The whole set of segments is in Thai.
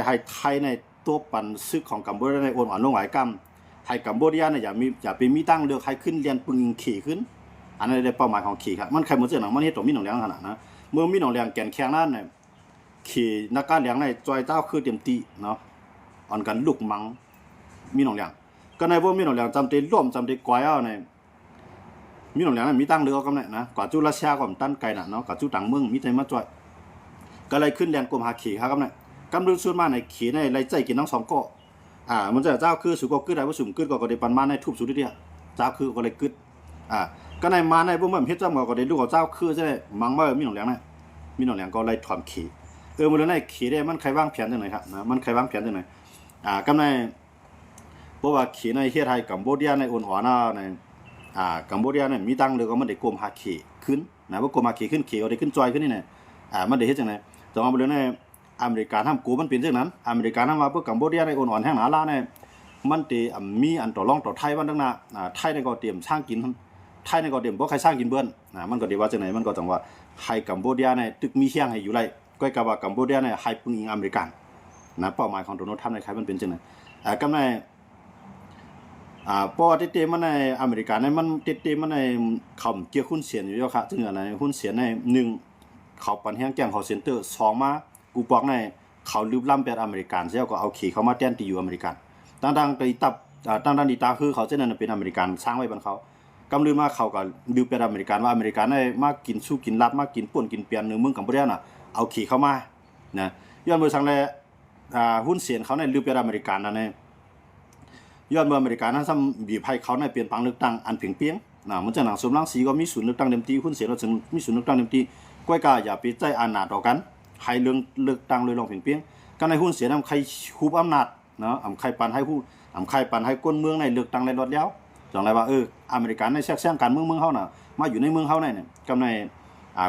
ให้ไทยในตัวปันซึกของกัมพูชาในโอนอ่อนลงหลายกำให้กัมพูชาเนี่ยอย่าไปมีตั้งเลือกให้ขึ้นเรียนปึงขี่ขึ้นอันนั้นได้เป้าหมายของขี่ครับมันใครเหมือนเจ้าหนังมันเฮ็ดตัวมีหนองแรงขนาดนะเมื่อมีหนองแรงแก่นแข็งนั้นเนี่ยขี่นักการเลี้ยงในจอยเต้าคือเต็มตีเนาะอ่อนกันลูกมังมีหนองแรงก็ในพวกมีหนองแรงจำเตร่วมจำเตก้อยเอาในมีหนองแรงนั้นมีตั้งเลือกก็ได้นะกว่าจูรัสเซียก็ตั้นไกลน่ะเนาะกว่าจูต่างเมืองมีใจมาจอยก็เลยขึ้นเรียนกรมหาขี่ครับเนี่ยกำลังส่วนมากในขี่ในไรใจกินทั้งสองก็มันจะเจ้าคือสุก็กึดได้ว่าสุ่มกึดก็ได้ปันมาในทุบสุดที่เดียวเจ้าคือก็เลยกึดก็ในมาในพวกมันเฮ็ดจ้าก็ได้ลูกของเจ้าคือจะได้มังว่ามีหนองแหลงนะมีหนองแหลงก็เลยถอนขี่มันเลยในขี่ได้มันใครวางแผนจังไหนครับนะมันใครวางแผนจังไหนก็ในเพราะว่าขี่ในเฮ็ดให้กัมพูชาในอ่อนอ่อนในกัมพูชาเนี่ยมีตังเลยก็มันได้กลมหาขี่ขึ้นนะว่ากลมหาขี่ขึ้นขี่ก็ได้ขึ้นจอยขึ้นนี่เนี่ยมันได้เฮ็ดจังไหนจังว่าเลยในอเมริกาทำกูมันเป็นเช่นนั้นอเมริกาทำว่าเพื่อกัมพูชาในอ่อนๆแห่งหนาลาเนี่ยมันตีมีอันต่อรองต่อไทยบ้างตั้งนานไทยในก็เตรียมสร้างกินไทยในก็เตรียมเพราะใครสร้างกินเบิ้ลมันก็ดีว่าจังไหนมันก็จังว่าให้กัมพูชาในตึกมีเชียงให้อยู่ไรก็กับว่ากัมพูชาในให้พึ่งอิงอเมริกันนะเป้าหมายของโดนัลด์ทรัมป์ในใครมันเป็นจังไหนก็ในเพราะว่าเต็มมันในอเมริกาในมันเต็มมันในเขาเกี่ยวหุ้นเสียนอยู่แล้วครับจึงอะไรหุ้นเสียนใน1เขาปันแห้งแจ้งเขาเซ็นเตอร์2มากูบอกในเขาลืมล้ำเป็นอเมริกันเสียก็เอาขี่เขามาแทนที่อยู่อเมริกันตั้งตีตับตั้งดีตาคือเขาเจ้านั้นเป็นอเมริกันสร้างไว้บนเขากำลือมาเขาก็ลืมเป็นอเมริกันว่าอเมริกันได้มากินสู้กินลัดมากินป่นกินเปียนเนื้อเมืองกัมพูชาน่ะเอาขี่เข้ามานะย้อนเมื่อสังเลยหุ้นเสียนเขาในลืมเป็นอเมริกันนั่นเองย้อนเมื่ออเมริกันนั้นซ้ำบีบให้เขาในเปลี่ยนผังเลือกตั้งอันเพียงเพียงมันจะหนังสมรังสีก็มีศูนย์เลือกตั้งเต็มที่หุ้นเสียนเราจึงมีศูนย์เลือกตั้งเต็มที่ก้อยกาอย่าไปใจอานาจต่อกันให้เรื่องเลือกตั้งเลยลองเพียงก็ในหุ้นเสียนำใครคุบอำนาจเนาะใครปันให้ผู้ใครปันให้ก้นเมืองในเลือกตั้งในรถแล้วจังไรว่าอเมริกันในแทรกแซงการเมืองเขาน่ะมาอยู่ในเมืองเขาเนี่ยก็ใน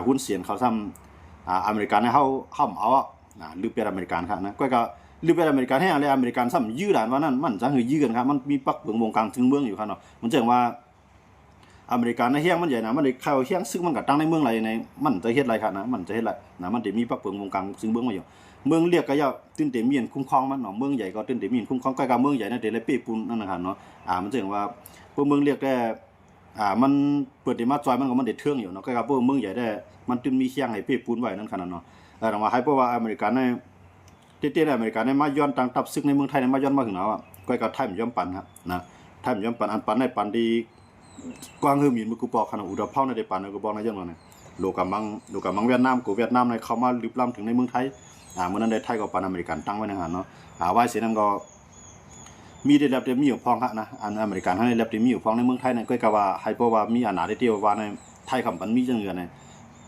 หุ้นเสียนเขาซ้ำอเมริกันในเขาเอาหรือเป็นอเมริกันครับนะก้อยก็หรือเป็นอเมริกันให้อะไรอเมริกันซ้ำยื้อด่านว่านั่นมันจะคือยื้อกันครับมันมีปักเบื้องวงกลางถึงเมืองอยู่ครับเนาะมันจะว่าอเมริกันในเฮี้ยงมันใหญ่นะมันเลยเข้าเฮี้ยงซึ่งมันก็ตั้งในเมืองไรในมันจะเฮ็ดไรครับนะมันจะเฮ็ดไรนะมันจะมีปักเบื้องวงกลางซึ่งเมืองมาอยู่เมืองเรียกก็ย่อตื่นเต็มมีนคุ้มครองมันเนาะเมืองใหญ่ก็ตื่นเต็มมีนคุ้มครองใกล้กับเมืองใหญ่นั่นเดลเป้ปูนนั่นนะครับเนาะมันจะเห็นว่าพวกเมืองเรียกได้มันเปิดได้มาจอยมันก็มันได้เทื่องอยู่เนาะใกล้กับพวกเมืองใหญ่ได้มันตื่นมีเชียงให้เป้ปูนไว้นั่นขนาดเนาะแต่ว่าให้เพราะว่าอเมริกันในเต้ๆอเมริกันในมาย้อนตังตับซึกในเมืองไทยในมาย้อนมาถึงแล้วใกล้กับไทยมันย้อมปันครับนะไทยมันย้อมปันอันปันในปันดีกว้างมีนมือกูบอกขนาดอุดรเผาในได้ปันกูบอกในย้อนว่าโลกามังเวียดนามกูเวียดนามในเข้ามาลึกล้ำถึงในเมืองไทยเมื่อนั้นได้ไทยกับปันอเมริกันตั้งไว้ในหันเนาะไว้เสียนั้นก็มีได้รับได้มีอยู่พองฮะนะอันอเมริกันให้ได้รับได้มีอยู่พองในเมืองไทยนั่นก็กะว่าให้เพราะว่ามีอาณาได้เดียวว่าในไทยคำปันมีจังเงินใ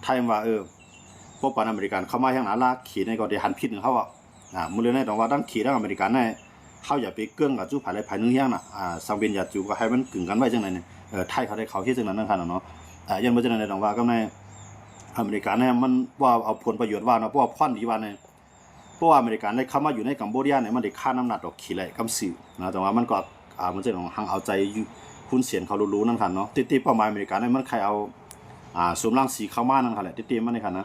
นไทยว่าพวกปันอเมริกันเข้ามาอย่างหนาลากขี่ในก็ได้หันพิษเขามือเลยในตรงว่าตั้งขี่ตั้งอเมริกันในเขาอย่าไปเกื้องกับจู้ภายในภายนึงอย่างน่ะสังเวียนอย่าจูก็ให้มันกึ่งกันไว้จังไหนเนี่ยไทยเขาได้เขาเฮ็ดจังนั้นนั่นค่ะเนาะยันบ่จังนั้นในตรงว่าก็ในอเมริกันเนี่ยมันว่าเอาผลประโยชน์ว่าเนาะเพราะว่าพรดีว่าเนี่ยเพราะว่าอเมริกันได้เข้ามาอยู่ในกัมพูชาเนี่ยมันได้ค่าน้ำหนักดอกขี่ไหลกำสื่อนะแต่ว่ามันก็มันจะของหังเอาใจหุ้นเสียนเขารู้ๆนั่นค่ะเนาะติเป้าหมายอเมริกันเนี่ยมันใครเอาสมรังสีเข้ามานั่นค่ะแหละติมันนี่ค่ะน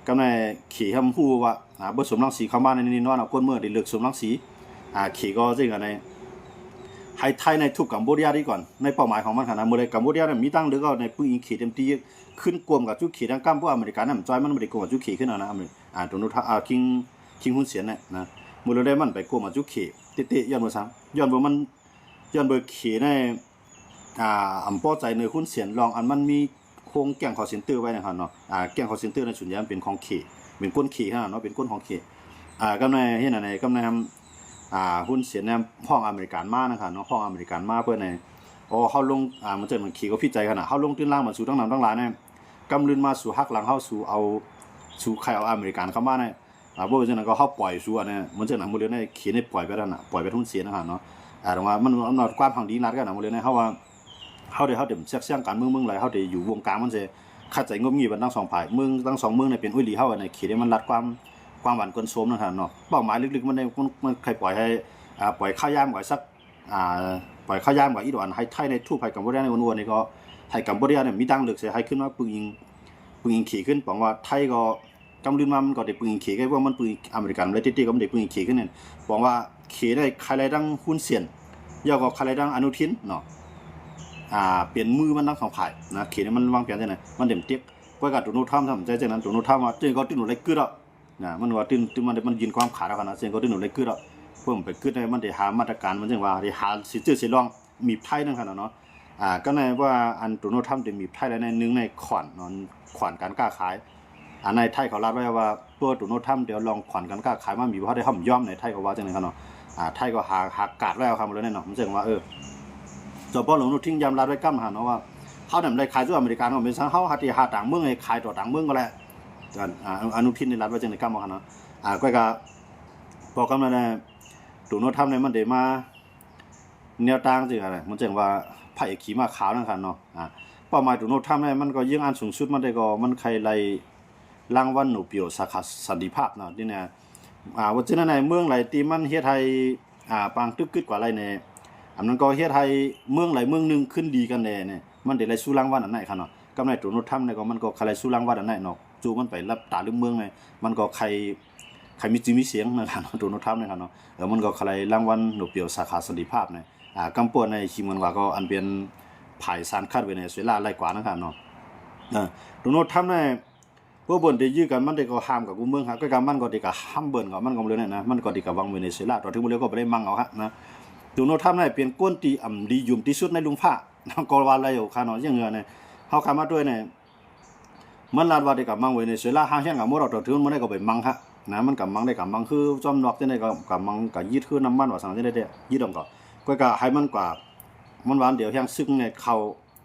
ะก็ในขี่ทำฮู้ว่าบ่สมรังสีเข้ามาในนี้เนาะก้นเมื่อได้เลือกสมรังสีขี่ก็จริงกันในให้ไทยในทุกกัมพูชาดีก่อนในเป้าหมายของมันค่ะนะเมื่อไรกัมพูชาเนี่ยมีตั้งหรือก็ในปืนยิงขี่เต็มที่ขึ้นกลมกับจุดขี่ทางกั้มพวกอเมริกันเนี่ยจอยมันไม่ได้กลมกับจุดขี่ขึ้นนะตรงนู้นคิงหุ้นเสียนเนี่ยนะเมื่อไรมันไปกลมกับจุดขี่ติย้อนเบอร์3ย้อนเบอร์มันย้อนเบอร์ขี่ในอำป้อใจในหุ้นเสียนลองอันมันมีโครงแก่งคอเซ็นเตอร์ไว้นะครับเนาะแก่งคอเซ็นเตอร์ในส่วนใหญ่เป็นของขี่เป็นก้นขี่ขนาดเนาะเป็นก้นของขี่ก็ในที่ไหนก็ในหุ้นเสียนเนี่ยห้องอเมริกันมากนะครับเนาะห้องอเมริกันมากเพื่อนในเขาลงมันจะเหมือนขี่ก็พิจัยขนาดเขาลงตื้นล่างมาสู่ตั้งนานตั้งหลายเนี่ยกำลืนมาสู่ฮักหลังเข้าสู่ใครเอาอเมริกันเข้ามาเนี่ยพวกนั้นก็เขาปล่อยสู่เนี่ยมันจะหนังมือเรือในขี่ในปล่อยไปแล้วนะปล่อยไปหุ้นเสียนะครับเนาะแต่ว่ามันความพังดีนัดกันนะมือเรือในเขาว่าเขาเดี๋ยวเสียงการเมืองอะไรเขาเดี๋ยวอยู่วงการมันจะขัดใจงบงีบันทั้ง2ฝ่ายเมืองทั้ง2เมืองเนี่ยเป็นอุ้ยหลีเขาในขี่เนี่ยมันรัดความหวานกลนโสมนะครับเนาะเป้าหมายลึกๆมันใครปล่อยให้ปล่อยข้าวยามก่อนสักปล่อยข้าวยามก่อนอีดอนให้ไทยในทู่ไผ่กัมพูชาในวนๆนี่ก็ไทยกัมพูชาเนี่ยมีตั้งเลือกเสียให้ขึ้นว่าปึงยิงขี่ขึ้นบอกว่าไทยก็ กำลืนมามันก็ได้ปืนเขก็ว่ามันปืนอเมริกันเลยติๆก็มันได้ปืนเขขึ้นเนี่ยบอกว่าเขได้ใครได้ดังหุ้นเสียนยาวก็ใครได้ดังอนุทินเนาะเปลี่ยนมือมันทั้งสองฝ่ายนะเขนี่มันวางแผนจังได๋มันเต็มเต็กก็กับตัวโนทํทำใจจังนั้นตัวโนทํว่าตึ้งก็ตึ้งหนูได้กึดอ่ะนะมันว่าตึ้งมันยินความขาดแล้วกันนะเสียงก็ตึ้งหนูได้กึดอ่ะเพิ่มไปกึดได้มันได้หามาตรการมันจังว่าได้หาสิจื้อสิลองมีไพ่นั่นคั่นเนาะก็ในว่าอันตัวโนทํได้มีไพ่แล้วในนึงในขวัญเนาะขวัญการค้าขายในไทยเขารับไว้ว่าตัวตัวโนทํเดี๋ยวลองขวัญการค้าขายมามีว่าได้ห่อมย่อมในไทยก็ว่าจังได๋คั่นเนาะไทยก็หากาดไว้เอาคำเลยเนาะมันจังว่าจบ่หลงทิ้งยามรัดไว้กำหาเนาะว่าเฮานำได้ขายสู่อเมริกันก็เป็นซังเฮาหาที่หาต่างเมืองให้ขายต่อต่างเมืองก็แหละอนุทินนี่รัดไว้จังได๋กำว่าเนาะก็บอกกันว่าตัวโนทํเนี่ยมันได้มาแนวทางจังอะไรมันจังว่าไผขี่ม้าขาวนั่นคั่นเนาะเป้าหมายตัวโนทํเนี่ยมันก็ยิ่งอันสูงสุดมันได้ก็มันใครไล่รางวัลโนเบลสาขาสันติภาพเนาะนี่เนี่ยว่าฉะนั้นในเมืองไหลที่มันเฮ็ดให้ปางตึกกึดกว่าไรเนี่ยอันนั้นก็เฮ็ดให้เมืองไหลเมืองนึงขึ้นดีกันแน่เนี่ยมันได้ไล่สู่รางวัลอันไหนคั่นเนาะกำไรตัวโนทํเนี่ยก็มันก็ใครไล่สู่รางวัลอันไหนเนาะจู่มันไปรับตาลืมเมืองเนี่ยมันก็ใครมีจื่อมีเสียงนะครับตัวโนทํเนี่ยคั่นเนาะมันก็ใครรางวัลโนเบลสาขาสันติภาพเนี่ยกำปวนในคิมกันว่าก็อันเป็นภายสารคัดเวเนซุเอลาไล่กว่านะครับเนาะตัวโนทํเนี่ยพวกบนได้ยื้อกันมันได้ก็ห้ามกับกูเมืองครับก็กำมันก็ได้ก็ห้ามเบิ่นก็มันก็เลยนะมันก็ได้ก็วังเวเนซุเอลาตอนที่บ่เลยก็บ่ได้มั่งเอาฮะนะตัวโนทํเนี่ยเป็นก้นตีดียุ่มที่สุดในลุงฟ้าก็ว่าอะไรอยู่คั่นเนาะยังเงือเนี่ยเฮาเข้ามาด้วยเนี่ยมันลาดว่าได้กับมังเวเนซุเอลาห้างแห่งกับบ่ดอกตอนถึงมันได้ก็ไปมั่งฮะนะมันกับมังได้กับมังคือจอมนอกจังได๋ก็กับมังก็ยึดคือน้ำมันว่าซั่นจังได๋ยึดดอกก็ให้มันกว่ามันหวานเดี๋ยวแห่งซึกเนี่ยเข้า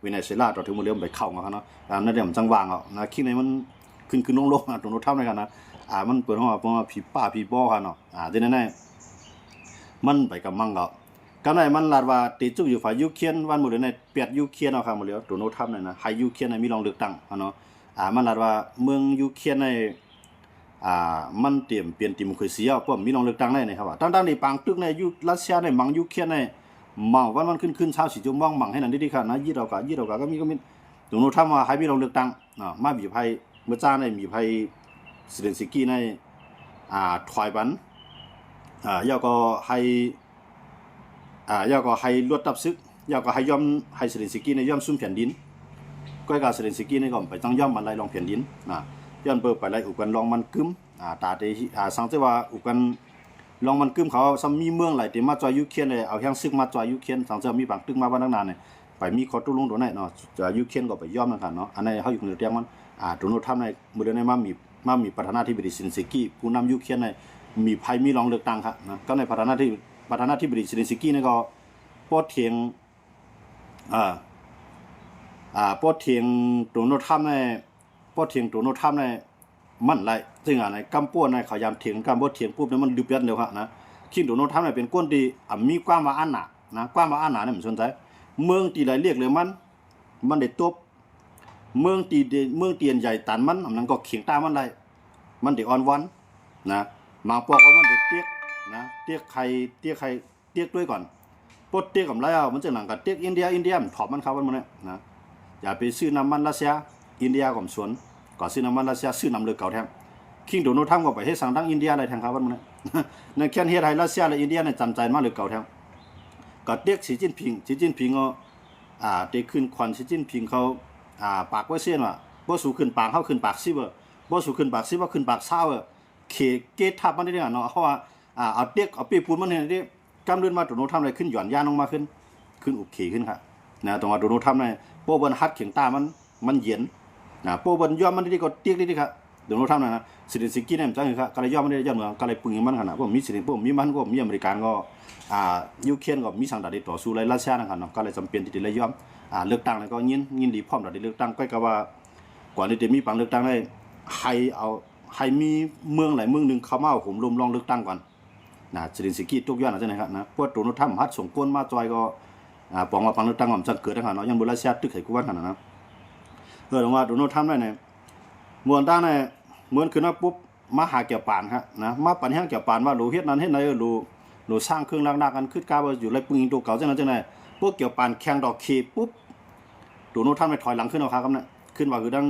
เวเนซุเอลาตอนถึงบ่เลยไปเข้าเนาะเนาะนั่นเดี๋ยวมันจังวางเอานะคิดในมันขึ้นลงๆตัวโนทํในกันนะมันเปิดห้องว่าผีป้าผีบ่คั่นเนาะจังนั้นมันไปกับมังก็กันไหนมันลาดว่าติจุอยู่ฝ่ายยูเครนวันมื้อในเปียดยูเครนเอาครับหมดแล้วตัวโนทํนั่นนะให้ยูเครนมีรองเลือกตั้งเนาะมันลาดว่าเมืองยูเครนในมันเตรียมเปลี่ยนดิโมคราซีป้อมมีรองเลือกตั้งได้นะครับว่าตั้งๆนี่ปางตึกในรัสเซียในมังยูเครนในมังวันขึ้นชาวสิจุมังมังให้นั่นดีๆครับนะยีดเอาก็มีตัวโนทํว่าให้มีรองเลือกตั้งเนาะมาบีไผเมื่อจ้าในมีไผเซเลนสกี้ในถอยบันยาก็ให้ลวดตับซึกยาก็ให้ยอมให้เซเลนสกี้ในยอมซุ่มแผ่นดินก็ให้กับเซเลนสกี้ในก็ไปต้องยอมมันไล่ลองแผ่นดินย้อนเปิดไปไล่อุกันลองมันกึมตาที่สังเกตว่าอุกันลองมันกึมเขาซ้ำมีเมืองหลายที่มาจอยยูเครนเลยเอาแห่งซึกมาจอยยูเครนสังเกตมีบางตึกมาบ้านตั้งนานเนี่ยไปมีข้อตกลงตัวไหนเนาะจอยยูเครนก็ไปยอมนะครับเนาะอันนี้เฮาอยู่ในเตียงมันตัวโนทํในมื้อเดือนในมามีประธานาธิบดีซินซิกี้ผู้นำยูเครนในมีไผมีรองเลือกตั้งครับนะก็ในประธานาธิบดีซินซิกี้นี่ก็โพดเถียงโพดเถียงตัวโนทํในโพดเถียงตัวโนทํในมันไหลซึ่งในกัมพูในเขายามเถียงกัมพูเถียงปุ๊บเนี่ยมันดึบยันเดียวครับนะคิดตัวโนทํในเป็นก้นที่มีความว่าอันน่ะนะความว่าอันน่ะเนี่ยมันสนใจเมืองที่ไหลเรียกเลยมันได้ตบเมืองตียนใหญ่ตันมันนั้นก็เขียงตามันได้มันได้อ่อนวันนะมาปอกก็มันได้เตียกนะเตียกใครเตียกด้วยก่อนปดเตียกกับไรเอามันจะหลังกับเตียกอินเดียมันถอดมันเข้ามันเนี่ยนะอย่าไปซื้อน้ำมันรัสเซียอินเดียก่อมสวนก่อซื้อน้ำมันรัสเซียซื้อน้ำเลือดเก่าแท้คิงโดนทำก็ไปให้สั่งทั้งอินเดียอะไรแทงเขามันเนี่ยในแค่เฮ็ดให้รัสเซียและอินเดียเนี่ยจำใจมาเลือดเก่าแท้ก็เตียกสีจิ้นผิงก็เตียกขึ้นควันสีจิ้นผิงเขาปากไว้เสียนว่าบ่สู่ขึ้นปากเฮาขึ้นปากซิบ่สู่ขึ้นปากซิว่าขึ้นปากเช้าเกทับมันได้เนาะเพราะว่าเอาเตียกเอาปีปูนมันนี่กำเดินมาตัวโนทํอะไรขึ้นหย่อนย่านลงมาขึ้นอุกเขขึ้นครับนะตรงว่าตัวโนทํในโปเบิ่นฮัดเขียงตามันเย็นโปเบิ่นย่อมมันได้ก็เตียกได้ครับตัวโนทํนะสิริสิกี้เนี่ยจังครับก็เลยย่อมมันได้ย่อมเมืองก็เลยปึงมันขนาดพวกมีสิริพวกมีมันก็มีอเมริกันก็ยูเครนก็มีสังกัดต่อสู้รัสเซียนะครับเนาะก็เลยจำเป็นที่จะเลยย่อมเลือกตั้งแล้วก็ยินดีพร้อมได้เลือกตั้งก็กะว่ากว่านี้จะมีปังเลือกตั้งได้ให้มีเมืองหลายเมืองนึงเข้ามาห่มรวมลองเลือกตั้งก่อนเซเลนสกี้ตกย้อนจังได๋ครับนะพวกตัวโนทํฮัดส่งก้นมาจอยก็ปองว่าปังเลือกตั้งมันจังเกิดนะครับเนาะยังบ่รัสเซียตึกให้กูว่าคั่นนะว่าตัวโนทํได้เนี่ยมวนตั้งเนี่ยเหมือนขึ้นมาปุ๊บมาหาเกี่ยวปานครับนะมาปันแห้งเกี่ยวปานว่าโลเฮ็ดนั้นเฮ็ดไหนโลสร้างเครื่องลากกันขึ้นกาว่าอยู่ไรปึงตัวเก่าจังนั้นจังได๋พวกเกี่ยวปานแข่งดอกเคปุ๊บตัวโนทํไปถอยหลังขึ้นเอาครับเนี่ยขึ้นว่าคือดัง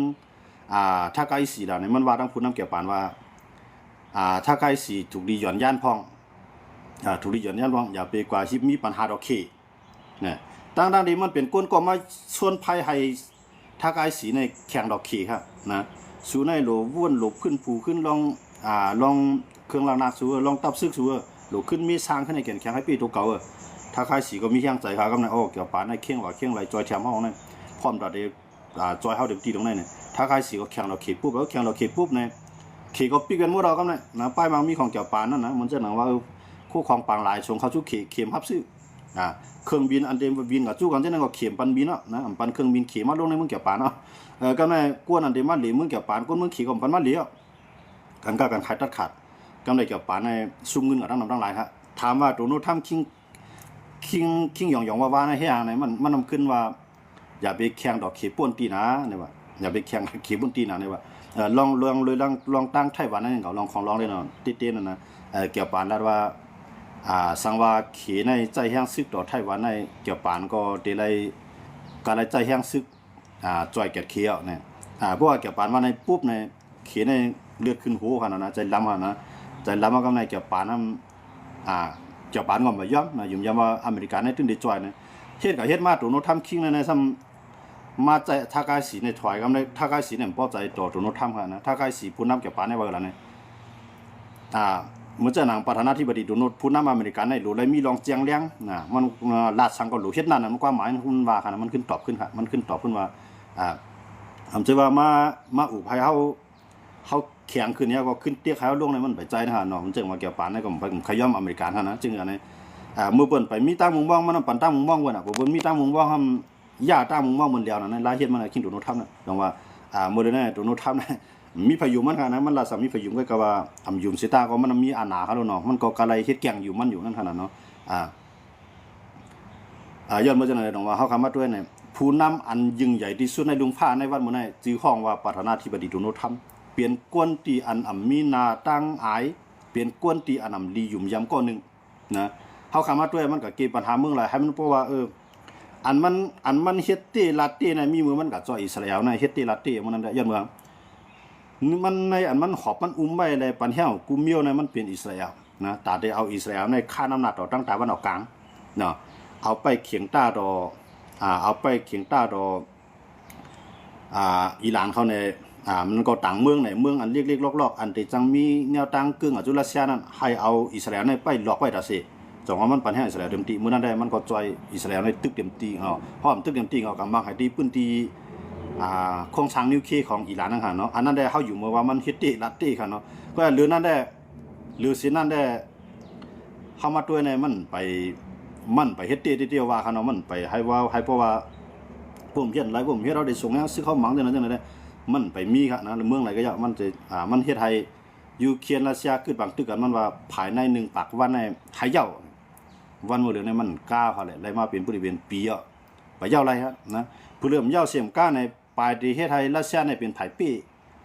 ถ้าใกล้สีแล้วเนี่ยมันว่าทั้งผู้นำเกี่ยวปานว่าถ้าใกล้สีถูกดีหย่อนย่านพ่องถูกดีหย่อนย่านพ่องอย่าไปกว่าที่มีปัญหาดอกเคเนี่ยตั้งที่มันเป็นก้นก็มาชวนภัยให้ถ้าใกล้สีในแข่งดอกเคครับนะสู้ในโหลว่วนโหลขึ้นผูขึ้นลองเครื่องล้างหน้าสู้ลองตับซึกสู้โหลขึ้นมีสร้างขึ้นในแข่งให้ปีตัวเก่าถ้าใครสีก็มีแข่งใจครับก็นะโอ้เกี่ยวปานในเข่งว่าเข่งไรจอยแถมห้องนั่นพร้อมตัดเดจอยเฮาเด็กตีตรงนั้นเนี่ยถ้าใครสีก็แข่งเราเขตปุ๊บแล้วแข่งเราเขตปุ๊บเนี่ยเขตก็ปีกันหมดเราก็นะป้ายบางมีของเกี่ยวปานนั่นนะมันจะหนังว่าคู่ของปางหลายส่งเข้าสู่เข็มฮับซื้อเครื่องบินอันเดมบินกับจู่กันจะนั่นก็เข็มปันบินนะปันเครื่องบินเข็มมาลงในเมืองเกี่ยวปานก็ในกวนอันเดมมาเหลี่ยมเมืองเกี่ยวปานก้นเมืองขี่ก็ปันมาเหลี่ยกันก็กันขายตัดขาดกำไรเกี่ยวปานในซุ่มเงินกับทั้งหลายครับถามว่าตัวโน้ตทำคิงหยองว่าในเฮียไหนมันนำขึ้นว่าอย่าไปแข่งดอกเขีป่วนตีนะเนี่ยว่าอย่าไปแข่งเขีป่วนตีนะเนี่ยว่าลองตั้งไต้หวันนั่นเขาลองของร้องได้เนาะติเต้นนะเกี่ยวปานแล้วว่าสังว่าเขีในใจแห้งซึกต่อไต้หวันในเกี่ยวปานก็เดลัยการใจแห้งซึกจอยเกียดเขียวเนี่ยเพราะว่าเกี่ยวปานว่าในปุ๊บในเขีในเลือดขึ้นหูขนาดนะใจล้ำนะใจล้ำก็ในเกี่ยวปานนั้นเจ้าปานก็มาย้อมนะยุ่มย้ำว่าอเมริกันในตึ้งได้จ่อยนะเฮ็ดกับเฮ็ดมาตัวโน้ตทำคิงในซ้ำมาใจท่ากายสีในถอยกับในท่ากายสีเนี่ยป้อใจต่อตัวโน้ตทำค่ะนะท่ากายสีผู้นำเกี่ยวปานในว่ากันเนี่ยเมื่อเจ้านางประธานาธิบดีตัวโน้ตผู้นำอเมริกันในหลุดเลยมีรองเจียงเลี้ยงนะมันลาดสังก็หลุดเฮ็ดนั่นนะมันความหมายมันว่าค่ะนะมันขึ้นตอบขึ้นค่ะมันขึ้นตอบขึ้นว่าผมจะว่ามาอุภัยเขาแข็งขึ้นเนี่ยก็ขึ้นเตี้ยเขาลงในมันไปใจนะฮะเนาะมันจึงมาเกี่ยวปานในก็ผมขย่อมอเมริกันฮะนะจึงอันนี้เมื่อเปิ้นไปมีตั้งมุงบ้องมันปั่นตั้งมุงบ้องวันเปิ้นมีตั้งมุงบ้องทำย่าตั้งมุงบ้องมันเดียวนะลายเฮ็ดมันคิดตัวโน้ตทำนะลองว่าเมื่อเดือนนี้ตัวโน้ตทำนะมีพายุมันค่ะนะมันลาสามีพายุก็ว่ายุมเสตาก็มันมีอาหนาเขาเนาะมันก็กะไรเฮ็ดแกงอยู่มันอยู่นั่นขนาดเนาะย้อนมาจากไหนลองว่าเฮาคำมาด้วยเนี่ยผู้นำอันยิ่งใหญ่ที่สุดในลุงผ้าในวัดมื้อนี้จื่อห้องว่าประธานาธิบดีตัวโน้ตทำเปลี่ยนกวนตีอันมีนาตั้งอายเปลี่ยนกวนตีอันลียุ่มยำก้อนนึงนะเฮาคำมาด้วยมันก็เก็บปัญหาเมืองหลายให้มันเพราะว่าอันมันเฮ็ดตีลาตีในมีมือมันก็จ่ออิสราเอลในเฮ็ดตีลาตีมันนั่นแหละย้อนเมืองมันในอันมันหอบมันอุ้มไว้ในปันเหี่ยวกุมเมียวในมันเป็นอิสราเอลนะตาได้เอาอิสราเอลในค่าน้ำหนักต่อตั้งตาวันออกกลางเนาะเอาไปเขียงต้าดอเอาไปเขียงต้าดออิหร่านเขาในมันก็ต่างเมืองในเมืองอันเล็กๆลอกๆอันที่จังมีแนวตั้งกึ่งจุลเซียนั้นให้เอาอิสราเอลในไปหลอกไว้ตาสิจังว่ามันปันให้อิสราเอลเต็มที่มื้อนั้นได้มันก็จอยอิสราเอลในตึกเต็มที่พร้อมตึกเต็มที่เอากำบังให้ดีปื้นที่โครงสร้างนิวเคลียร์ของอิหร่านนั่นค่ะเนาะอันนั้นได้เฮาอยู่เมื่อว่ามันเฮ็ดติลัดติค่ะเนาะก็หรือนั้นได้หรือสินั้นได้เฮามาด้วยในมันไปเฮ็ดติเดียวว่าค่ะเนาะมันไปให้เพราะว่าผมเฮ็ดหลายผมเฮ็ดเราได้ส่งซื้อเข้าหมังจังนั้นได้มันไปมีค่ะนะเมืองไหนก็อย่ามันจะมันเฮ็ดให้ยูเครนรัสเซียเกิดบางตึกกันมันว่าภายใน1ปักวันในหายเย้าวันมื้อเดือนในมันก้าวค่ะแหละไล่มาเป็นบริเวณปีไปเย้าไรฮะนะผู้เริ่มเย้าเสียมก้าในปลายประเทศไทยรัสเซียในเป็นไผปี้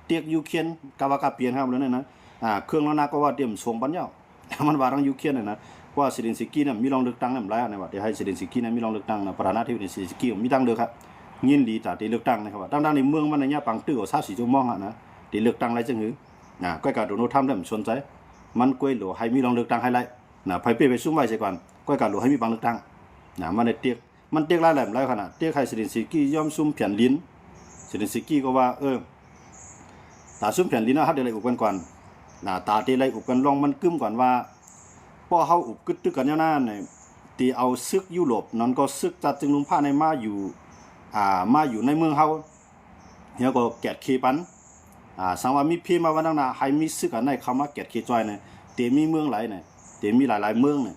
เตียกยูเครนกะว่ากะเปลี่ยนครับแล้วนั่นนะเครื่องแล้วนะก็ว่าเตรียมส่งปัญญามันว่าทางยูเครนน่ะนะว่าเซเลนสกี้น่ะมีรองเลือกตั้งนำหลายนะว่าได้ให้เซเลนสกี้น่ะมีรองเลือกตั้งนะประธานาธิบดีเซเลนสกี้มีตั้งเด้อครับยินดีตาที่เลือกตั้งนะครับว่าตั้งในเมืองมันในยะปังตื้อเอา24ชั่วโมงนะที่เลือกตั้งหลายจังหือก็กะโดนทำได้สนใจมันกล้วยโหลให้มีรองเลือกตั้งให้หลายไผปี้ไปซุ่มไว้ซะก่อนก็กะโหลให้มีปังเลือกตั้งมันได้เตียกมันเตียกหลายแหลมหลายขนาดเตียกให้เซเลนสกี้ยอมซุ่มเพียนลิ้นเซเลนสกี้ก็ว่าตาซุ่มเพียนลิ้นนะฮัดได้เลยอุบกันก่อนตาที่ไรอุบกันลองมันกึ้มก่อนว่าพอเฮาอุบกึดตึกกันยาวหน้าเนี่ยตีเอาซึกยุโรปนั้นก็ซึกจัดจึงลุมผ้าในมาอยู่ในเมืองเฮาเฮียก็แกดเคปันสังว่ามีพี่มาวันนั้นน่ะให้มีซึกกันในคำว่าแกดเคจอยเนี่ยเตมีเมืองหลายเนี่ยเตมีหลายๆเมืองเนี่ย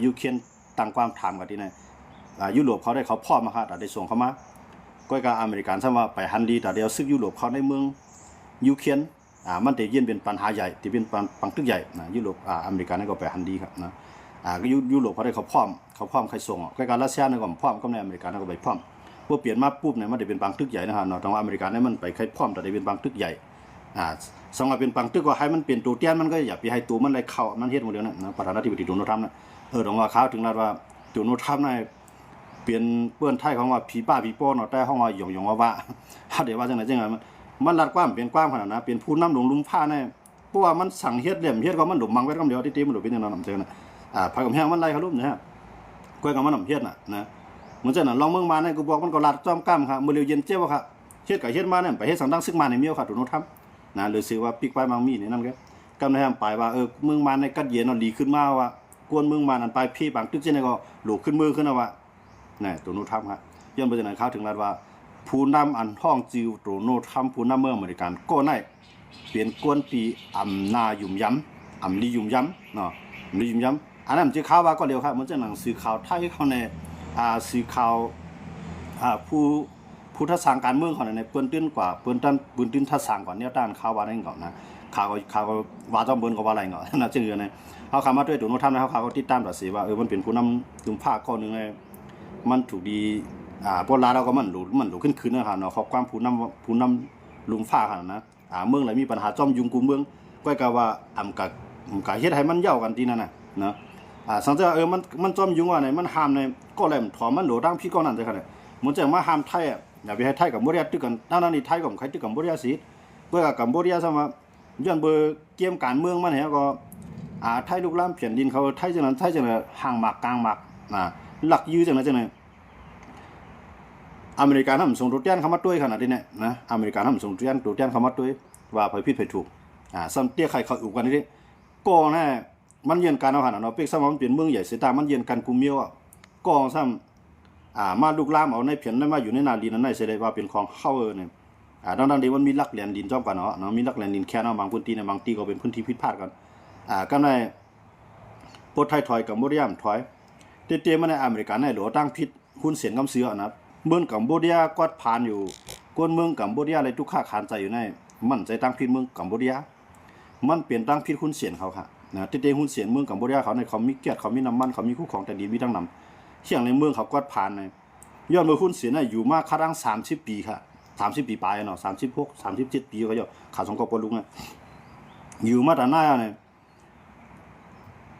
ยูเครนตั้งความถามกันที่ไหนยุโรปเขาได้เขาพ่อมาค่ะแต่ได้ส่งเข้ามาก็กับอเมริกันซะว่าไปฮันดีแต่เดียวซึกยุโรปเขาในเมืองยูเครนมันจะยิ่งเป็นปัญหาใหญ่ที่เป็นปังตึกใหญ่นะยุโรปอเมริกันนี่ก็ไปฮันดีครับนะก็ยุโรปเขาได้เขาพร้อมใครส่งก็การรัสเซียนี่ก็พร้อมก็ในอเมริกันนี่ก็ไปพร้อมพวกเปลี่ยนมาปุ๊บเนี่ยมันจะเป็นปังตึกใหญ่นะฮะเนาะทางอเมริกันนี่มันไปใครพร้อมแต่ได้เป็นปังตึกใหญ่สำหรับเป็นปังตึกก็ให้มันเป็นตัวเตี้ยนมันก็อย่าไปให้ตัวมันอะไรเข้ามันเฮ็ดหมดเลยนะประธานาธิบดีโดนัลด์ทรัมป์นะตรงว่าเขาถึงว่าโดนัลด์ทรัมป์เนี่ยเปลี่ยนเปื้อนไทยของว่าผีป้าผีป้อเนาะแต่ห้องว่าหยองว่าเดี๋ยวว่าจังไหนมัน มันลัดความเป็นความขนาดนะเป็นผู้นำลงลุมผ้าแน่เพราะว่ามันสั่งเฮ็ดเหลี่ยมเฮ็ดก็มันหลุมมังไว้คำเดียวที่มันหลุมเป็นอย่างนั้นนำเจอน่ะภัยกำแพงมันไล่เขาลุ่มนะฮะก้อยกับมันนำเฮ็ดน่ะนะเหมือนจังนั้นลองเมืองมาเนี่ยกูบอกมันก็ลัดจอมก้ามครับมื้อเร็วเย็นเจ้าครับเฮ็ดกับเฮ็ดมาเนี่ยไปเฮ็ดสังดังซึกมาในเมียวครับตุโนทำนะหรือสิว่าปิกไปบางมีนี่นำแกกำในทำไปว่าเมืองมาในกัดเย็นดีขึ้นมาว่ากวนเมืองมาอันไปพี่บางตึกเช่นก็หลุกขึ้นมือขึ้นว่านี่ตุโนทำครับย้อนไปจากนั้นเข้าถึงลัดว่าผู้นำอันท่องจิวตุโนทำผู้นำเมืองอเมริกันก็ได้เปลี่ยนกวนปีอำนายุ่มย้ำอำลียุ่มย้ำเนาะลียุ่มย้ำอันนั้นจะข่าวว่าก็เร็วครับเหมือนจะหนังสือข่าวไทยเขาในสื่อข่าวผู้ทัศนการเมืองเขาในเปิ้นตื้นกว่าเปิ้นตื้นทัศนกว่าแนวด้านข่าวว่าได้ก่อนนะข่าวก็ว่าจอมเบิ้นก็ว่าอะไรก่อนนะจึงอยู่ในเขาคำมาด้วยตัวโน้ตทำนะเขาก็ติดตามต่อสิว่ามันเป็นผู้นำกลุ่มภาคก้อนนึงเลยมันถูกดีพวกลาเราก็มันหลุขึ้นนะครับเนาะขอบความผู้นำลุมฟ้าขนาดนะเมืองไหนมีปัญหาจอมยุงกูเมืองก็กะว่ากะเฮ็ดให้มันเย่ากันทีนั่นน่ะเนาะสังเกตมันจอมยุงว่าไหนมันห้ามในก็แหลมถอมมันโหลดังพี่ก้อนนั่นจังคั่นมันจะมาห้ามไทยอย่าไปให้ไทยกับกัมพูชาตึกกันนั่นนี่ไทยกับใครตึกกัมพูชาสิเพื่อกัมพูชาซะมาย้อนเบอร์เกมการเมืองมันก็ไทยลุกล้ำแผ่นดินเขาไทยจังนั้นไทยจังนั้นห่างหมากกลางหมากหลักยื้อจังนั้นจังนั้นอเมริกันทำส่งตัวแทนเข้ามาด้วยขนาดนี้เนี่ยนะอเมริกันทำส่งตัวแทนเข้ามาด้วยว่าเผยผิดเผยถูกซ้ำเตี้ยใครเขาอยู่กันนี่ก็แน่มันเยือนกันเอาขนาดเนาะเป๊กซ้ำมันเป็นเมืองใหญ่เสียตามันเยือนกันกุมเมียวก็ซ้ำมาลุกล้ำเอาในเพียนนั้นมาอยู่ในนาดินนั้นในเสด็จว่าเป็นของเข้าเนี่ยดังที่มันมีลักแหลนดินจ้อมกันเนาะมีลักแหลนดินแค่เนาะบางพื้นที่ในบางที่ก็เป็นพื้นที่พิพาทกันก็ในปไทยถอยกับโมเดียมถอยเตี้ยๆมาในอเมริกันในหลวงตั้งพิษหุ้นเสียงกำเสือนะเมืองกัมพูชากอดผ่านอยู่กวนเมืองกัมพูชาอะไรทุกข้าขานใจอยู่ในมันใจตั้งพิษเมืองกัมพูชามันเปลี่ยนตั้งพิษหุ้นเสียงเขาค่ะนะเตี้ยๆหุ้นเสียงเมืองกัมพูชาเขาในเขามีเกียรติเขามีน้ำมันเขามีคู่ของแต่ดีมีทั้งนำเที่ยงในเมืองเขากอดผ่านในย้อนเมืองหุ้นเสียงอยู่มากครั้ง30 ปีค่ะ30 ปีปลายเนาะ36 37 ปีก็จะขาสองกบปลุงนะอยู่มาแต่หน้าเนี่ย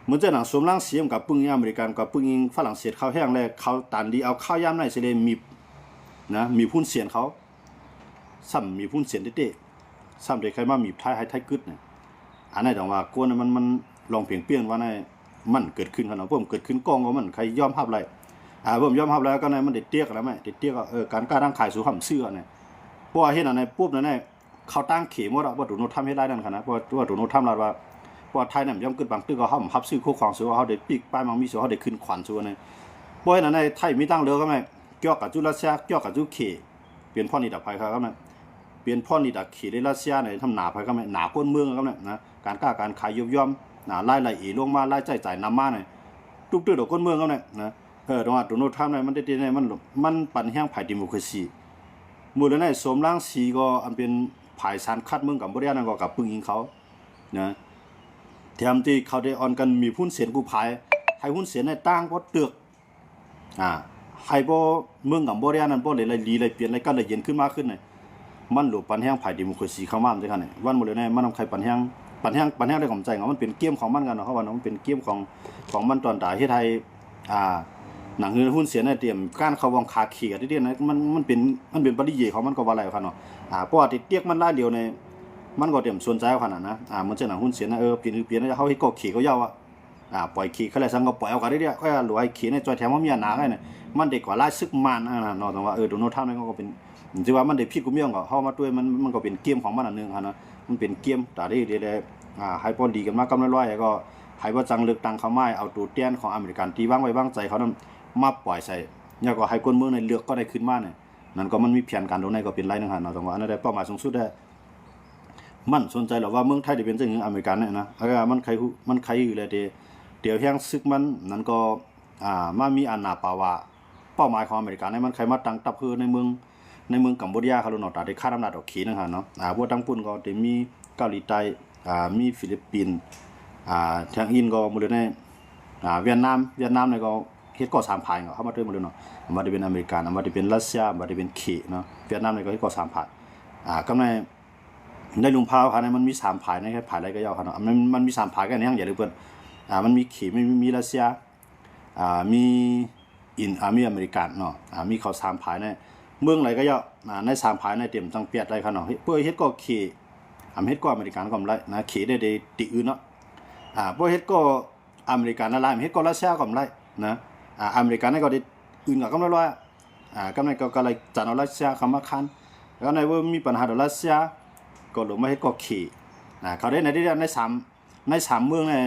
เหมือนจะหนังสมร่างเสียมกับปึ้งอเมริกันกับปึ้งฝรั่งเศสเขาแห้งเลยเขาตันดีเอาข้าวย่ำในเสด็จมีพุ่นเสียนเขาซ้ำมีพุ่นเสียนเต้ๆซ้ำเด็กใครมามีไทยกึดเนี่ยอันนั้นต้องว่ากวนมันลองเปลี่ยนว่าในมันเกิดขึ้นขนาดผมเกิดขึ้นกองว่ามันใครยอมภาพไรผมยอมภาพแล้วก็ในมันเด็ดเตี้ยแล้วไหมเด็ดเตี้ยก็การกล้าตั้งขายสู่คำเสื้อเนี่ยเพราะว่าเห็นอะไรปุ๊บนั่นเนี่ยเขาตั้งเข็มว่าดูโน้ตทำให้ได้นั่นขนาดเพราะว่าดูโน้ตทำเราว่าไทยเนี่ยย่อมเกิดบางตึกก็เขาหับซื้อคู่ของซื้อเขาเด็ดปีกป้ายมังมีซื้อเขาเด็ดขึ้นขวัญซื้อเนี่ยเพราะฉะนั้นในไทยมีตั้งเรือก็ไหมเกี่ยวกับจุลเซียเกี่ยวกับจุเขเปลี่ยนพ่อนิดาภัยครับนะเปลี่ยนพ่อนิดาเขในรัสเซียในทำหนาภัยครับหนาก้นเมืองครับนะการกล้าการขายย่อมไล่ลงมาไล่จ่ายนำมาเนี่ยทุกตื้อดอกก้นเมืองครับนะตรงว่าตัวโน้ตทำเนี่ยมันได้เนี่ยมันปั่นแห้งไผ่ดิโมคราซีมูลในสมร่างสีก็อันเป็นไผ่สารคัดเมืองกัมพูชานั่นก็กับปึ้งยิงเขานะแถมที่เขาได้ออนกันมีหุ้นเสียนกูภายให้หุ้นเสียนในตั้งก็เตือกให้บ่เมืองกัมพูชานั้นบ่เลยลีเลยเปลี่ยนเลยก็เลยเย็นขึ้นมากขึ้นเลยมันหลุดปันแห้งไผ่ดิโมคราซีเข้ามาจังคั่นนี่วันหมดเลยเนี่ยมันนำใครปันแห้งได้ของใจเนาะมันเป็นเกมของมันกันเนาะเพราะว่ามันเป็นเกมของมันตอนตายที่ไทยหนังหุ้นเสียในเตรียมการเขาวงคาขี่กันที่นะมันเป็นปริเยของมันก็ว่าอะไรคั่นเนาะเพราะว่าติดเตียกมันล่าเดียวในมันก็เตรียมสนใจขนาดนะมันจะหนังหุ้นเสียนะเปลี่ยนเฮาให้ก็ขี่ก็ยาวปล่อยขี่เขาเลยสั่งก็ปล่อยเอากันเรื่อยๆก็รวยขี่ในจอยแถมว่ามีหนาไงเนี่ยมันเด็กกว่าไล่ซึกมันเนาะแต่ว่าดูโน้ตท่านั้นก็เป็นถือว่ามันได้ผิดกูเมี่ยงก็เฮามาด้วยมันก็เป็นเกมของมันอันนึงนะมันเป็นเกมแต่ได้ให้พอดีกันมากำร้อยก็ให้ว่าจังเลือกตั้งเขาไม่เอาตัวเตี้ยนของอเมริกันที่วางไว้วางใจเขานั้นมาปล่อยใส่แล้วก็ให้คนเมืองในเลือกก็ได้ขึ้นมาเนี่ยนั่นก็มันมีแผนการตรงไหนก็เป็นไรนึงเนาะแต่ว่าอันนั้นได้เป้าหมายสูงสุดได้มันสนใจหรอว่าเมืองไทยจะเป็นจังอเมริกันเนี่ยนะมันใครอยู่เลยเดี๋ยวแห้งซึกมันนั่นก็มามีอันนาปาวาเป้าหมายของอเมริกันเนี่ยมันใครมาตั้งตับคือในเมืองกัมพูชาเขาลุนอตาได้ค่าน้ำหนักดอกขีนะครับเนาะพวกตั้งปุ่นก็จะมีเกาหลีใต้มีฟิลิปปินส์ทางอินก็หมดเลยในเวียดนามเนี่ยก็เฮ็ดก่อ3 พายเข้ามาด้วยหมดเลยเนาะมาได้เป็นอเมริกันมาได้เป็นรัสเซียมาได้เป็นเขเนาะเวียดนามเนี่ยก็เฮ็ดก่อ3 พายก็ในลุงพาวค่ะมันมี3 พายในแค่พายอะไรก็ยาวค่ะเนาะมันมี3 พายกันนี่อย่างใหญ่เลยเพิ่นมันมีเขมีรัสเซียมีมีอเมริกันเนาะมีเขา3 พายเนี่ย เมืองไหนก็ย่อใน3ภายในเต็มจังเปียดได้คั่นเนาะเพื่อเฮ็ดก็ขี่เฮ็ดก็อเมริกันก็ไรนะขี่ได้ติอื่นเนาะเพื่อเฮ็ดก็อเมริกันละลายเฮ็ดก็รัสเซียก็ไรนะอเมริกันก็ได้อื่นก็กำไรร้อยกำไรก็เลยจันเอารัสเซียเข้ามาคันแล้วในว่ามีปัญหากับรัสเซียก็ลงมาเฮ็ดก็ขี่เขาได้ใน3เมืองเนี่ย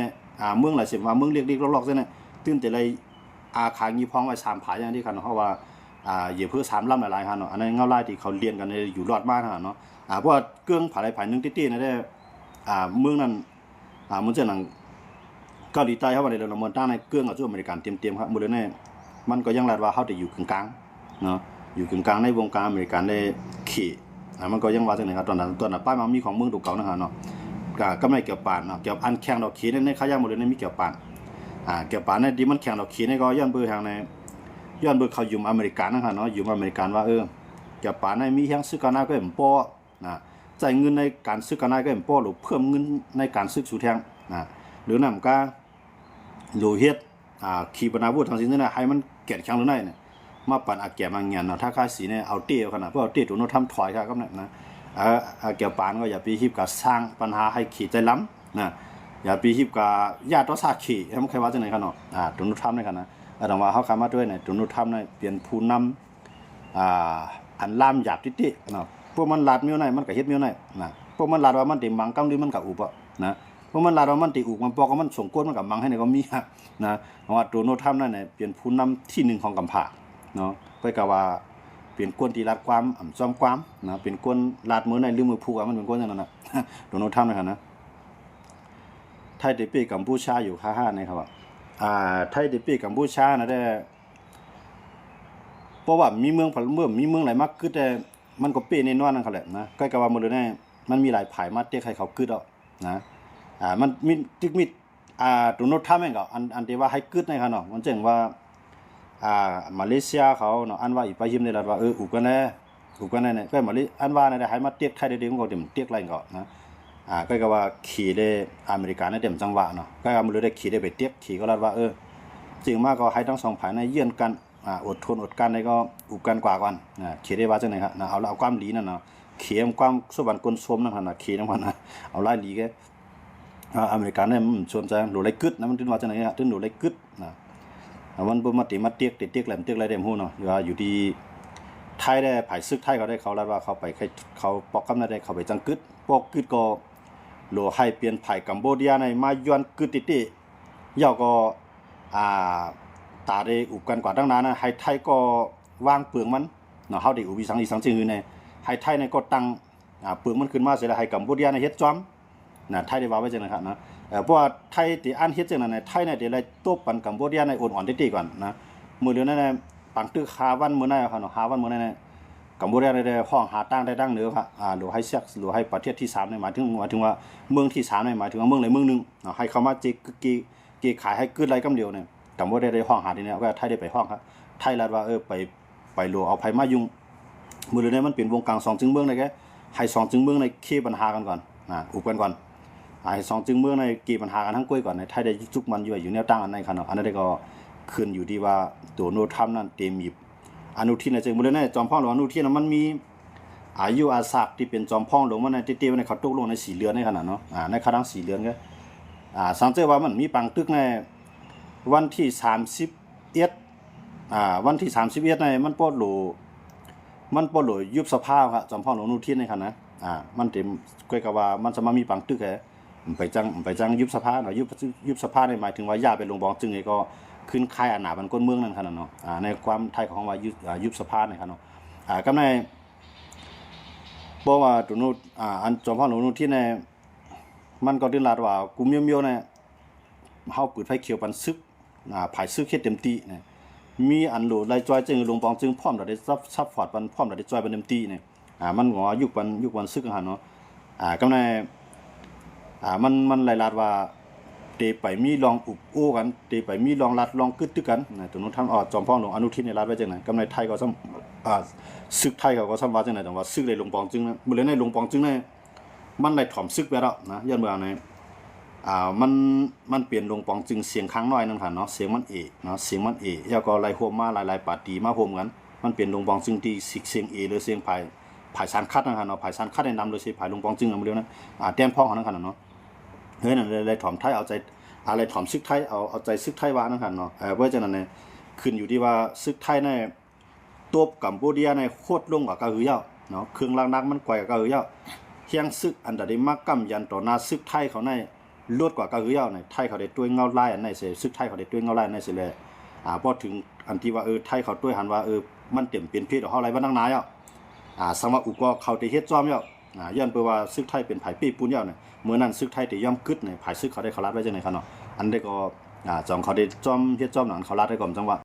เมืองหลายสิว่าเมืองเล็กๆลอกๆซั่นน่ะตื่นแต่เลยอาคารยี่พ้องไว้3ผาอย่างที่คั่นเนาะเพราะว่าอย่าเพื่อ3ลำหลายๆคั่นเนาะอันนั้นเงาลายที่เขาเรียนกันอยู่รอดมาเนาะเพราะว่าเกื้องผาใดผานึงติๆนะได้เมืองนั้นมันจะหนังเกาหลีใต้เขาว่าในเรื่องเมืองตั้งในเกื้องกับจุอเมริกันเต็มๆครับมื้อนี้มันก็ยังลาดว่าเฮาได้อยู่กึ่งกลางเนาะอยู่กึ่งกลางในวงการอเมริกันได้ขี่มันก็ยังว่าจังได๋ครับตอนนั้นป้ายมันมีของเมืองตุกเก่านะฮะเนาะก็ไม่เกี่ยวปานเนาะเกี่ยวอันแข็งดอกขี่ในขายาหมดเลยมีเกี่ยวปานเกี่ยวปานในที่มันแข็งดอกขี่ในก็ย้อนเบิ่ทางในย้อนเบิ่เขาอยู่อเมริกันนะฮะเนาะอยู่อเมริกันว่าเกี่ยวปานในมีแฮงซื้อกันหน้าก็เห็นป้อจ่ายเงินในการซื้อกันหน้าก็เห็นป้อหรือเพิ่มเงินในการซื้อสู่แทงหรือนำก็โลเฮ็ดขีปนาวุธทางสิ่งนั้นให้มันแก่นแข็งหรือไดเนี่ยมาปั่นอาแก่มาเงียนเนาะถ้าค่าสีเนี่ยเอาเตี้ยขนาดเพื่อเอาเตี้ยตัวโน้ทำถอยครับนะเกี่ยวปานก็อย่าไปฮิบกับสร้างปัญหาให้ขี่ใจล้ำนะอย่าไปฮิบกับญาติตัวซาขี่ให้มันใครว่าจังไหนครับเนาะตัวโน้ทำได้กันนะแต่ว่าเขาคำมาด้วยเนี่ยตัวโน้ทำเนี่ยเปลี่ยนผู้นำอันล่ามหยาบติดๆเนาะพวกมันลาดเมี้ยวไหนมันก็เฮ็ดเมี้ยวไหนนะพวกมันลาดว่ามันติมังกังดีมันก็อุบนะพวกมันลาดว่ามันติอุกมันปอกมันส่งก้นมันกับมังให้เนี่ยก็มีนะเพราะว่าตัวโน้ทำนั่นเนี่ยเปลี่ยนผู้นำที่1ของกำผาเนาะไปก็ว่าเปลี่ยนกวนที่รัดความซ่อมความนะเป็นกวนลาดมือในลืมมือผูกมันเป็นกวนอย่างนั้นน่ะตัวโน้ทำนะครับนะไทยเดปี้กัมพูชาอยู่55นะครับว่าไทยเดปี้กัมพูชานะได้เพราะว่ามีเมืองมีเมืองหลายมากคือแต่มันก็เป้แน่นอนนั่นครับแหละนะใกล้กับว่าหมดเลยแน่มันมีหลายผายมาเตะให้เขากึดเอานะมันมีตึกมีตัวโน้ตทำเองก็อันที่ว่าให้กึดในครับเนาะมันจังว่ามาเลเซียเขาเนาะอันว่าอีไปยิ้มในรัฐว่าอุกันแน่เนี่ยก็มาเลอันว่าในให้มาเตียกไทยได้มันก็เต็มเตียกไรก็นะก็ก็ว่าขี่ได้อเมริกาในเต็มจังหวะเนาะก็มันเลยได้ขี่ได้ไปเตียกขี่ก็รัฐว่าจริงมากก็ให้ทั้ง2ฝ่ายในเยื่อนกันอดทนอดกันได้ก็อุกันกว่าก่อนขี่ได้ว่าจังได๋ครับนะเอาความดีนั่นเนาะขี่ความสุบันกลสมนั่นน่ะขี่นำมันนะเอาหลายดีแกอเมริกันเนี่ยมันชวนใจโหลไรกึดนะมันถึงว่าจังได๋ฮะถึงโหลไรกึดนะมันบ่มาติมาเตียกแหลมเตียกอะไรเต็มฮู้เนาะว่าอยู่ที่ไทยได้ภายศึกไทยก็ได้เขาลาดว่าเขาไปเขาปอกกำได้เขาไปจังกึดปอกกึดก็โลให้เปลี่ยนภายกัมพูชาในมาย้อนกึดติๆยาวก็ตาได้อุบกันกว่าตั้งนานนะให้ไทยก็วางเปลืองมันเนาะเฮาได้อุบอีสังจึงในให้ไทยในก็ตั้งเปลืองมันขึ้นมาเสร็จแล้วให้กัมพูชาในเฮ็ดจอมนะไทยได้ว่าไว้จังนะครับนะเพราะว่าไทยที่อันเฮ็ดจังนั้นไทยเนี่ยได้ไล่ตบปันกัมพูชาในอ่อนๆติๆก่อนนะมื้อเดียวนั้นปังตึกหาวันมื้อนั้นครับเนาะหาวันมื้อนั้นกัมพูชาได้ห้องหาตั้งได้ดังเหนือครับหรือให้เสียกหรือให้ประเทศที่3เนี่ยหมายถึงว่าเมืองที่3เนี่ยหมายถึงว่าเมืองใดเมืองนึงเนาะให้เข้ามาจิกขายให้กึดไรกำเดียวเนี่ยกัมพูชาได้ห้องหาที่เนี่ยก็ไทยได้ไปห้องครับไทยลาดว่าไปหลวเอาไผมายุ่งมื้อนี้มันเป็นวงการ2จึงเมืองได้แกให้2จึงเมืองในเคปัญหากันก่อนอุบกันก่อนให้2จึงเมืองในกี่ปัญหากันทั้งก้อยก่อนในไทยได้จุกมันอยู่แนวตั้งอันนั้นครับเนาะอันนั้นก็ขึ้นอยู่ที่ว่าตัวโนทำนั้นเต็มมีอนุทินจึงมื้อนี้จอมพ่อหลวงอนุทินมันมีอายุอาศักที่เป็นจอมพ่อหลวงมันในติๆในเขาตกลงใน4เดือนในขนาดเนาะในครั้ง4เดือนก็สังเกตว่ามันมีปังตึกในวันที่31วันที่31ในมันปลดโหลยุบสภาครับจอมพ่อหลวงอนุทินในขนาดมันเต็มก้อยก็ว่ามันจะมามีปังตึกไปจังยุบสภาเนาะยุบสภาในหมายถึงว่าย่าไปลงบองจึงไงก็ขึ้นค่ายอานาบันก้นเมืองนั่นขนาดเนาะในความไทยของว่ายุบสภาในขนาดเนาะก็ในบอกว่าตัวนู้อันจอมพ่อหลวงอนุทินในมันก็ดิ้นลาดว่ากุมเมียวๆเนี่ยเฮาปืดไฟเขียวปันซึกภายซึกเฮ็ดเต็มที่เนี่ยมีอันโหลไล่จอยจึงลงปองจึงพร้อมได้ซับฟอร์ดปันพร้อมได้จอยปันเต็มที่เนี่ยมันงอยุคปันซึกหั่นเนาะกำในมันหลายลาดว่าเตไปมีลองอุบโอ้กันเตไปมีลองลัดลองกึดตึกกันตัวนู้นทำจอมพ่อหลวงอนุทินในลาดไว้จังได๋กำในไทยก็ซ้ำซึกไทยเขาก็ซ้ำว่าจังได๋แต่ว่าซึกได้ลงปองจึงนะมื้อในลงปองจึงในมันได้ถ่อมซึกไปแล้วนะย้อนเมืองในมันเปลี่ยนลงปองจึงเสียงครั้งน้อยนั่นค่ะเนาะเสียงมันเนาะเสียงมันแล้วก็ไล่โฮมมาหลายๆปาร์ตี้มาโฮมกัน มันเป็นลงบองจึงที่สิกเสียงเอหรือเสียงภายสารคัดนะครับเนาะภายสารคัดในนำเลยสิภายลงบองจึงนำเดียวนะแต้มพ้องของนั่นกันเนาะเฮ้ยนั่นเลยถ่อมไทยเอาใจอะไรถ่อมซึกไทยเอาใจซึกไทยว่านั่นกันเนาะเพราะฉะนั้นเนี่ยขึ้นอยู่ที่ว่าซึกไทยในตัวกัมพูเดียในโคตรลงกว่ากะหือยาวเนาะเครื่องล้างนักมันกว่ากะหือยาวเฮียงซึกอันใดมักกำยันต่อหน้าซึกไทยเขาในลดกว่ากะหือยาวในไทยเขาได้ต้วยเงาลายอันไหนเสซึกไทยเขาได้ต้วยเงาลายอันไหนเสเลยพอถึงอันที่ว่าไทยเขาต้วยหันว่ามันเต็มเป็นเพศของเฮาไรบ้านนักหนาอ่ะสังว่าอุกก็เขาได้เฮ็ดจอมยาย้อนเปว่าซึกไทยเป็นไผปีปูนยาวเนี่ยเมื่อนั้นซึกไทยได้ย่อมกึดเนี่ยไผซึกเขาได้เขารัดไว้จังได๋คั่นเนาะอันใดก็จอมเขาได้จอมเฮ็ดจอมหนังเขารัดได้ก่อนจังว่า